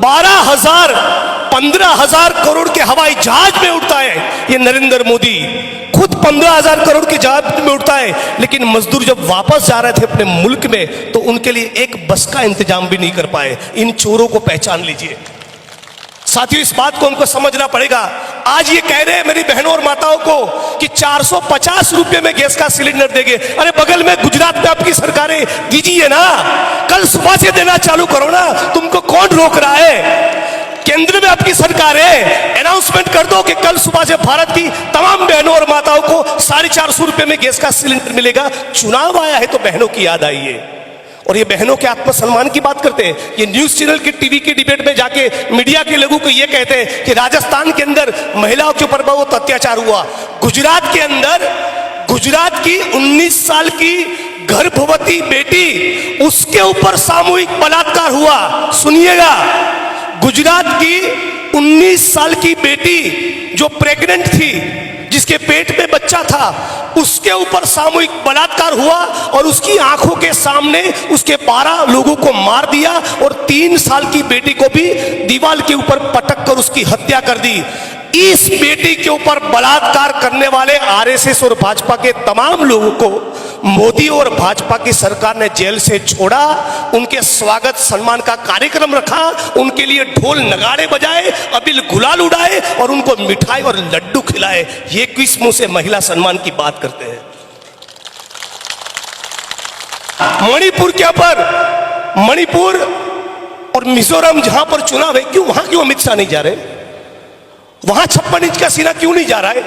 12,000 15,000 करोड़ के हवाई जहाज में उड़ता है ये नरेंद्र मोदी, खुद 15,000 करोड़ के जहाज में उड़ता है। लेकिन मजदूर जब वापस जा रहे थे अपने मुल्क में तो उनके लिए एक बस का इंतजाम भी नहीं कर पाए। इन चोरों को पहचान लीजिए साथियों, इस बात को हमको समझना पड़ेगा। आज ये कह रहे हैं मेरी बहनों और माताओं को कि 450 रुपए में गैस का सिलेंडर देंगे। अरे बगल में गुजरात में आपकी सरकारें दीजिए ना, कल सुबह से देना चालू करो ना, तुमको कौन रोक रहा है? केंद्र में आपकी सरकार है, अनाउंसमेंट कर दो कि कल सुबह से भारत की तमाम बहनों और माताओं को 450 रुपए में गैस का सिलेंडर मिलेगा। चुनाव आया है तो बहनों की याद आई है और ये बहनों के आत्मसम्मान की बात करते हैं। ये न्यूज चैनल के टीवी के डिबेट में जाके मीडिया के लोगों को ये कहते हैं कि राजस्थान के अंदर महिलाओं के ऊपर बहुत अत्याचार हुआ। गुजरात के अंदर गुजरात की 19 साल की गर्भवती बेटी, उसके ऊपर सामूहिक बलात्कार हुआ। सुनिएगा, गुजरात की 19 साल की बेटी जो प्रेग्नेंट थी, जिसके पेट में बच्चा था, उसके ऊपर सामूहिक बलात्कार हुआ और उसकी आंखों के सामने उसके 12 लोगों को मार दिया और 3 साल की बेटी को भी दीवार के ऊपर पटक कर उसकी हत्या कर दी। इस बेटी के ऊपर बलात्कार करने वाले आरएसएस और भाजपा के तमाम लोगों को मोदी और भाजपा की सरकार ने जेल से छोड़ा, उनके स्वागत सम्मान का कार्यक्रम रखा, उनके लिए ढोल नगाड़े बजाए, अबील गुलाल उड़ाए और उनको मिठाई और लड्डू खिलाए। ये किस मुंह से महिला सम्मान की बात करते हैं? मणिपुर के ऊपर, मणिपुर और मिजोरम जहां पर चुनाव है, क्यों अमित शाह नहीं जा रहे? वहां 56 इंच का सीना क्यों नहीं जा रहा है?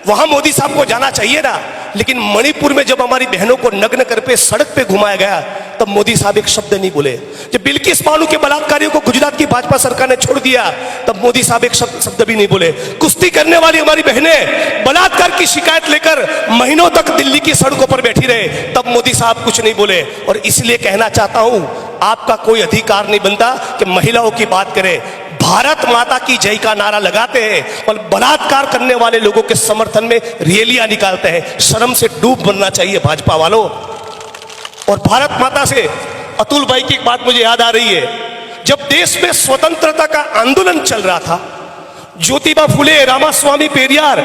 वहां मोदी साहब को जाना चाहिए ना। लेकिन मणिपुर में जब हमारी बहनों को नग्न कर पे सड़क पे घुमाया गया तब मोदी साहब एक शब्द नहीं बोले। जब बिल्किस बानो के बलात्कारियों को गुजरात की भाजपा सरकार ने छोड़ दिया तब मोदी साहब एक शब्द भी नहीं बोले। कुश्ती करने वाली हमारी बहनें बलात्कार की शिकायत लेकर महीनों तक दिल्ली की सड़कों पर बैठी रहे, तब मोदी साहब कुछ नहीं बोले। और इसलिए कहना चाहता हूं, आपका कोई अधिकार नहीं बनता कि महिलाओं की बात करें। भारत माता की जय का नारा लगाते हैं और बलात्कार करने वाले लोगों के समर्थन में रैलियां निकालते हैं। शर्म से डूब बनना चाहिए भाजपा वालों। और भारत माता से अतुल भाई की एक बात मुझे याद आ रही है, जब देश में स्वतंत्रता का आंदोलन चल रहा था, ज्योतिबा फुले, रामास्वामी पेरियार,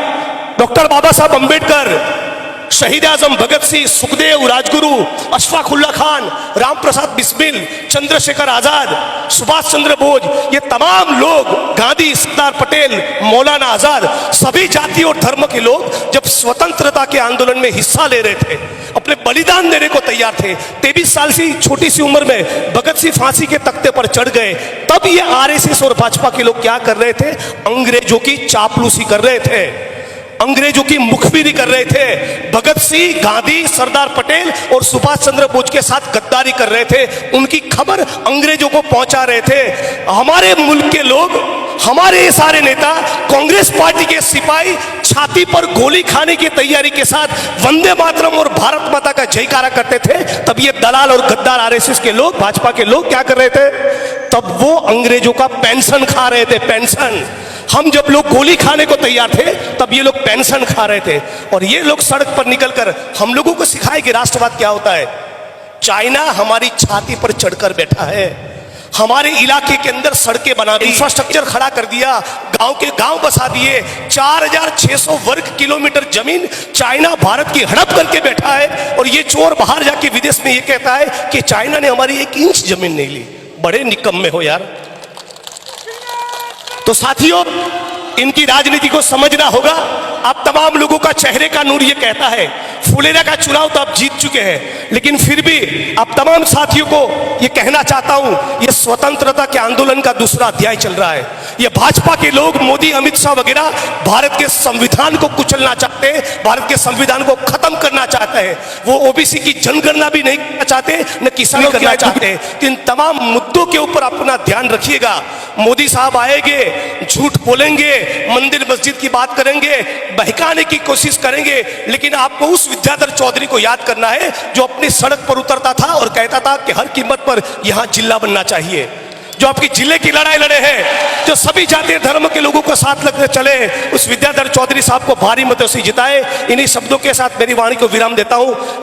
डॉक्टर बाबा साहब अंबेडकर, शहीद आजम भगत सिंह, सुखदेव, राजगुरु, अशफाक उल्ला खान, राम प्रसाद बिस्मिल, चंद्रशेखर आजाद, सुभाष चंद्र बोस, ये तमाम लोग, गांधी, सरदार पटेल, मौलाना आजाद, सभी जाति और धर्म के लोग जब स्वतंत्रता के आंदोलन में हिस्सा ले रहे थे, अपने बलिदान देने को तैयार थे, 23 साल की छोटी सी उम्र में भगत सिंह फांसी के तख्ते पर चढ़ गए, तब ये आरएसएस और भाजपा के लोग क्या कर रहे थे? अंग्रेजों की चापलूसी कर रहे थे, अंग्रेजों की मुखबिरी कर रहे थे। भगत सिंह, गांधी, सरदार पटेल और सुभाष चंद्र बोस के साथ गद्दारी कर रहे थे, उनकी खबर अंग्रेजों को पहुंचा रहे थे। हमारे मुल्क के लोग, हमारे ये सारे नेता, कांग्रेस पार्टी के सिपाही छाती पर गोली खाने की तैयारी के साथ वंदे मातरम और भारत माता का जयकारा करते थे। तब ये दलाल और गद्दार आरएसएस के लोग, भाजपा के लोग क्या कर रहे थे? तब वो अंग्रेजों का पेंशन खा रहे थे, पेंशन। हम जब लोग गोली खाने को तैयार थे तब ये लोग पेंशन खा रहे थे। और ये लोग सड़क पर निकलकर हम लोगों को सिखाए कि राष्ट्रवाद क्या होता है। चाइना हमारी छाती पर चढ़कर बैठा है, हमारे इलाके के अंदर सड़कें बना दी, इंफ्रास्ट्रक्चर खड़ा कर दिया, गांव के गांव बसा दिए, 4600 वर्ग किलोमीटर जमीन चाइना भारत की हड़प करके बैठा है। और ये चोर बाहर जाके विदेश में ये कहता है कि चाइना ने हमारी 1 इंच जमीन नहीं ली। बड़े निकम्मे हो यार। तो साथियों, इनकी राजनीति को समझना होगा। आप तमाम लोगों का चेहरे का नूर ये कहता है, फुलेरा का चुनाव तो आप जीत चुके हैं, लेकिन फिर भी आप तमाम साथियों को ये कहना चाहता हूं, ये स्वतंत्रता के आंदोलन का दूसरा अध्याय चल रहा है। ये भाजपा के लोग, मोदी, अमित शाह वगैरह भारत के संविधान को कुचलना चाहते हैं, भारत के संविधान को खत्म करना चाहते हैं। वो ओबीसी की जनगणना भी नहीं करना चाहते, न किसान करना चाहते। इन तमाम मुद्दों के ऊपर अपना ध्यान रखिएगा। मोदी साहब आएंगे, झूठ बोलेंगे, मंदिर मस्जिद की बात करेंगे, बहकाने की कोशिश करेंगे, लेकिन आपको उस विद्याधर चौधरी को याद करना है जो अपनी सड़क पर उतरता था और कहता था कि हर कीमत पर यहां जिला बनना चाहिए, जो आपकी जिले की लड़ाई लड़े हैं, जो सभी जाति धर्म के लोगों को साथ लगते चले। उस विद्याधर चौधरी साहब को भारी मतों से जिताए। इन्हीं शब्दों के साथ मेरी वाणी को विराम देता हूं।